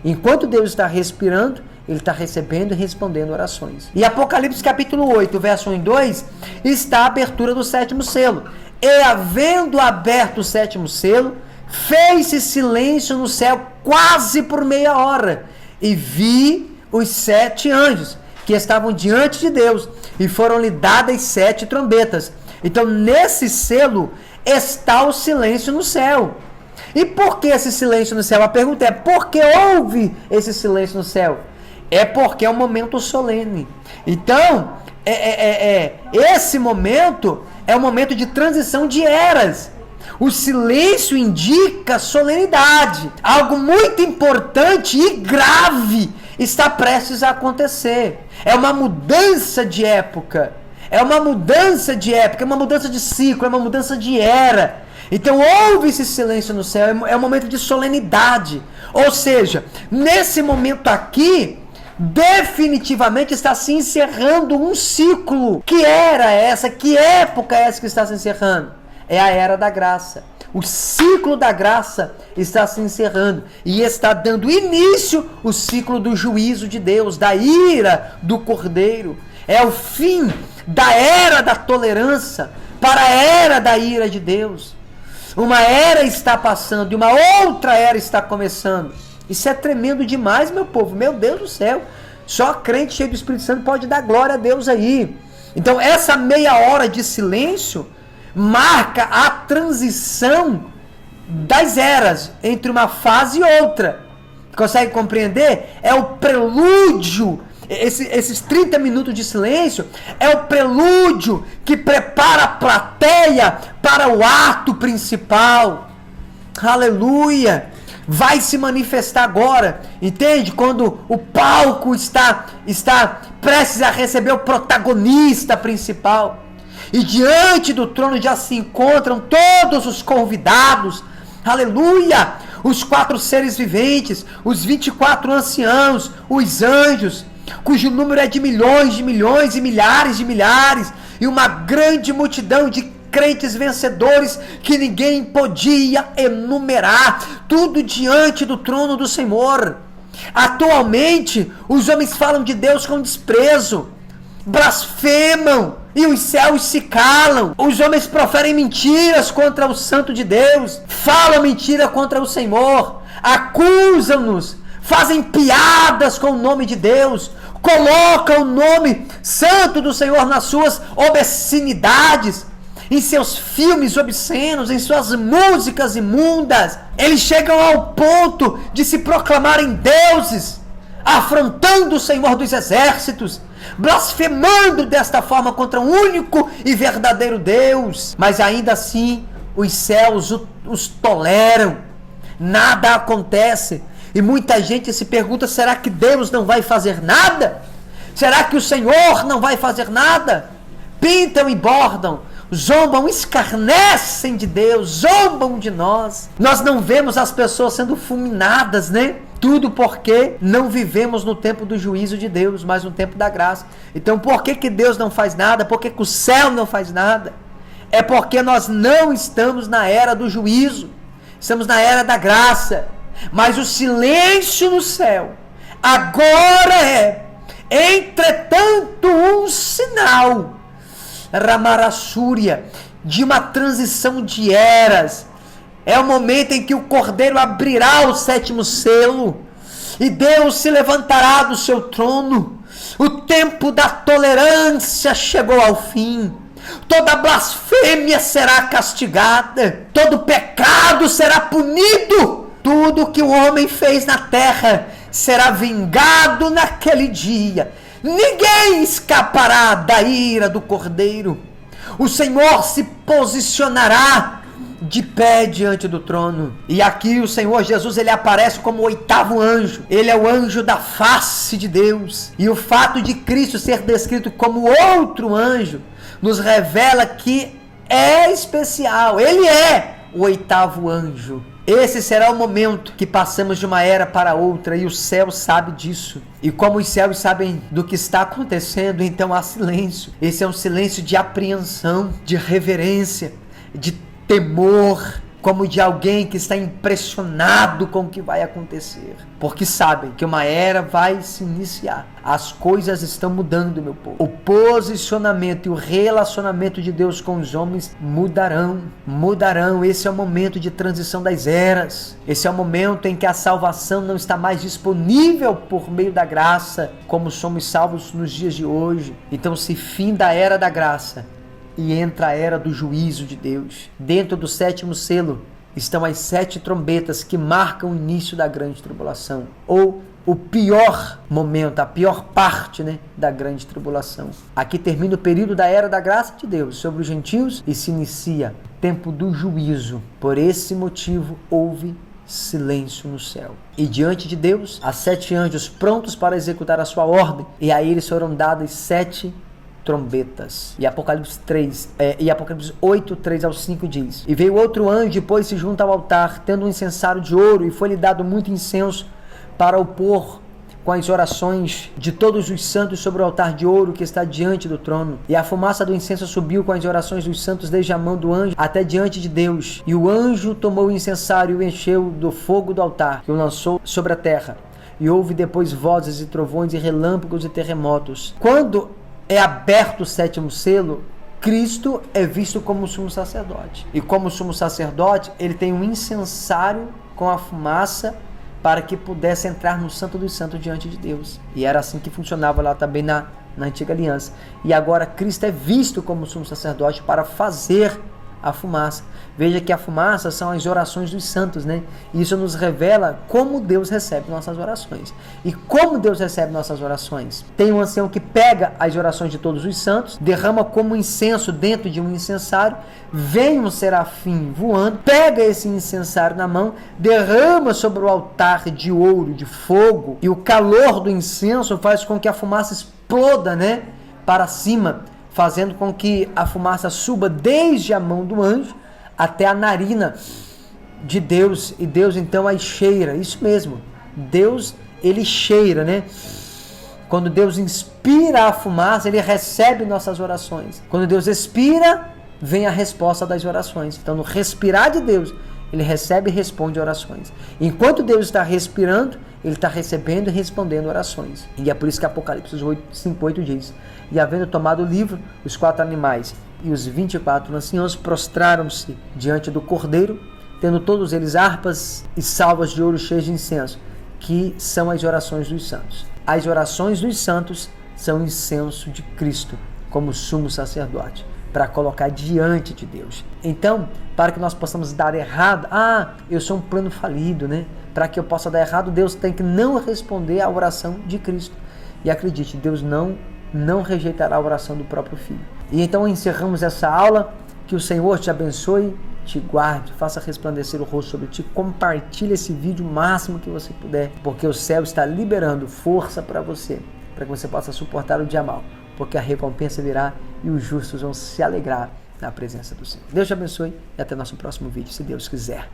Enquanto Deus está respirando, ele está recebendo e respondendo orações. E Apocalipse capítulo 8, verso 1 e 2, está a abertura do sétimo selo. E havendo aberto o sétimo selo, fez-se silêncio no céu quase por meia hora. E vi os 7 anjos que estavam diante de Deus, e foram-lhe dadas 7 trombetas. Então, nesse selo está o silêncio no céu. E por que esse silêncio no céu? A pergunta é, por que houve esse silêncio no céu? É porque é um momento solene. Então, esse momento é um momento de transição de eras. O silêncio indica solenidade. Algo muito importante e grave está prestes a acontecer. É uma mudança de época. É uma mudança de ciclo, é uma mudança de era. Então houve esse silêncio no céu, é um momento de solenidade. Ou seja, nesse momento aqui, definitivamente está se encerrando um ciclo. Que era essa? Que época é essa que está se encerrando? É a era da graça. O ciclo da graça está se encerrando e está dando início o ciclo do juízo de Deus, da ira do Cordeiro. É o fim da era da tolerância para a era da ira de Deus. Uma era está passando e uma outra era está começando. Isso é tremendo demais, meu povo. Meu Deus do céu. Só crente cheio do Espírito Santo pode dar glória a Deus aí. Então essa meia hora de silêncio marca a transição das eras entre uma fase e outra. Consegue compreender? É o prelúdio. Esses 30 minutos de silêncio é o prelúdio que prepara a plateia para o ato principal. Aleluia! Vai se manifestar agora, entende? Quando o palco está prestes a receber o protagonista principal. E diante do trono já se encontram todos os convidados. Aleluia! Os 4 seres viventes, os 24 anciãos, os anjos, cujo número é de milhões e milhares de milhares, e uma grande multidão de crentes vencedores que ninguém podia enumerar, tudo diante do trono do Senhor. Atualmente, os homens falam de Deus com desprezo, blasfemam, e os céus se calam. Os homens proferem mentiras contra o Santo de Deus, falam mentira contra o Senhor, acusam-nos, fazem piadas com o nome de Deus, colocam o nome santo do Senhor nas suas obscenidades, em seus filmes obscenos, em suas músicas imundas. Eles chegam ao ponto de se proclamarem deuses, afrontando o Senhor dos exércitos, blasfemando desta forma contra o único e verdadeiro Deus. Mas ainda assim, os céus os toleram, nada acontece. E muita gente se pergunta, será que Deus não vai fazer nada? Será que o Senhor não vai fazer nada? Pintam e bordam, zombam, escarnecem de Deus, zombam de nós. Nós não vemos as pessoas sendo fulminadas, né? Tudo porque não vivemos no tempo do juízo de Deus, mas no tempo da graça. Então por que Deus não faz nada? Por que o céu não faz nada? É porque nós não estamos na era do juízo, estamos na era da graça. Mas o silêncio no céu agora é, entretanto, um sinal, Ramarassúria, de uma transição de eras. É o momento em que o Cordeiro abrirá o 7º selo e Deus se levantará do seu trono. O tempo da tolerância chegou ao fim. Toda blasfêmia será castigada, todo pecado será punido. Tudo que o homem fez na terra será vingado naquele dia. Ninguém escapará da ira do Cordeiro. O Senhor se posicionará de pé diante do trono. E aqui o Senhor Jesus, ele aparece como o 8º anjo. Ele é o anjo da face de Deus. E o fato de Cristo ser descrito como outro anjo nos revela que é especial. Ele é o 8º anjo. Esse será o momento que passamos de uma era para outra, e o céu sabe disso. E como os céus sabem do que está acontecendo, então há silêncio. Esse é um silêncio de apreensão, de reverência, de temor. como de alguém que está impressionado com o que vai acontecer, porque sabem que uma era vai se iniciar. As coisas estão mudando, meu povo. O posicionamento e o relacionamento de Deus com os homens mudarão. Esse é o momento de transição das eras. Esse é o momento em que a salvação não está mais disponível por meio da graça, como somos salvos nos dias de hoje. Então se finda a era da graça e entra a era do juízo de Deus. Dentro do 7º selo estão as 7 trombetas que marcam o início da grande tribulação, ou o pior momento, a pior parte, da grande tribulação. Aqui termina o período da era da graça de Deus sobre os gentios e se inicia o tempo do juízo. Por esse motivo houve silêncio no céu. E diante de Deus, há 7 anjos prontos para executar a sua ordem, e a eles foram dadas 7 trombetas. E Apocalipse 8, 3 ao 5 diz: E veio outro anjo e pôs-se junto ao altar, tendo um incensário de ouro, e foi-lhe dado muito incenso para o pôr com as orações de todos os santos sobre o altar de ouro que está diante do trono. E a fumaça do incenso subiu com as orações dos santos desde a mão do anjo até diante de Deus. E o anjo tomou o incensário e o encheu do fogo do altar, que o lançou sobre a terra. E houve depois vozes e trovões e relâmpagos e terremotos. Quando é aberto o 7º selo, Cristo é visto como sumo sacerdote. E como sumo sacerdote, ele tem um incensário com a fumaça para que pudesse entrar no Santo dos Santos diante de Deus. E era assim que funcionava lá também na Antiga Aliança. E agora Cristo é visto como sumo sacerdote para fazer a fumaça. Veja que a fumaça são as orações dos santos, E isso nos revela como Deus recebe nossas orações. E como Deus recebe nossas orações? Tem um ancião que pega as orações de todos os santos, derrama como incenso dentro de um incensário, vem um serafim voando, pega esse incensário na mão, derrama sobre o altar de ouro, de fogo, e o calor do incenso faz com que a fumaça exploda, para cima, fazendo com que a fumaça suba desde a mão do anjo até a narina de Deus, e Deus então as cheira. Isso mesmo, Deus, ele cheira, Quando Deus inspira a fumaça, ele recebe nossas orações. Quando Deus expira, vem a resposta das orações. Então, no respirar de Deus, ele recebe e responde orações. Enquanto Deus está respirando, ele está recebendo e respondendo orações. E é por isso que Apocalipse 5:8 diz: E havendo tomado o livro, os 4 animais e os 24 anciãos prostraram-se diante do Cordeiro, tendo todos eles harpas e salvas de ouro cheias de incenso, que são as orações dos santos. As orações dos santos são incenso de Cristo como sumo sacerdote, para colocar diante de Deus. Então, para que nós possamos dar errado, eu sou um plano falido, Para que eu possa dar errado, Deus tem que não responder à oração de Cristo. E acredite, Deus não rejeitará a oração do próprio Filho. E então encerramos essa aula. Que o Senhor te abençoe, te guarde, faça resplandecer o rosto sobre ti. Compartilhe esse vídeo o máximo que você puder, porque o céu está liberando força para você, para que você possa suportar o dia mal, porque a recompensa virá e os justos vão se alegrar na presença do Senhor. Deus te abençoe e até nosso próximo vídeo, se Deus quiser.